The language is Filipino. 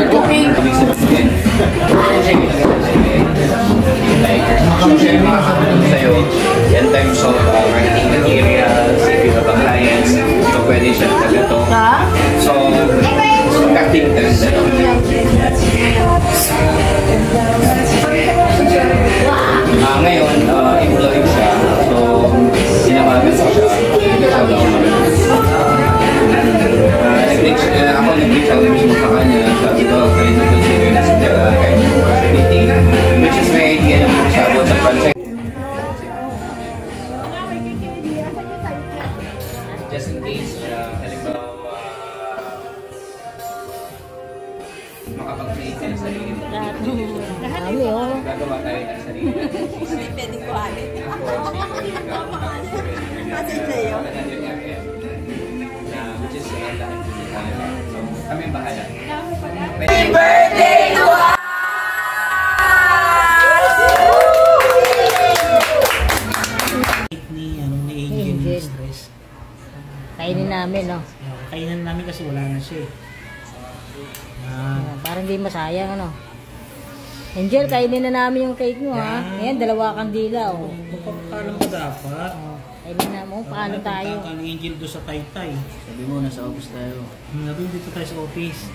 cooking. Sa'yo, in terms of marketing materials, if you have a clients, so pwede siya talaga to. So, cutting terms na ngayon, employee siya. So, sinabagan ko siya. Ako nag-reach out mismo sa kanya. Sabi ko, trying to consider na sa kind of opportunity. Which is my idea naman siya about sa project. Just in case, halimbawa, makapag-create ka ng sarili mo. Gagawa tayo ng sarili mo. Pwede ko alit. Kasi sa'yo. Which is so, kami bahala. Happy birthday to us! Ni Angel stress. Kainin namin, no? Kainin namin kasi wala na siya. Parang hindi masayang, ano? Angel, kainin na namin yung cake mo, ha? Ayan, 2 kandila, oh. Magpapakalam mo dapat. Kainin na mo, paano tayo? Ang Angel doon sa Taytay. Sabi mo, nasa office tayo. Dito tayo sa office.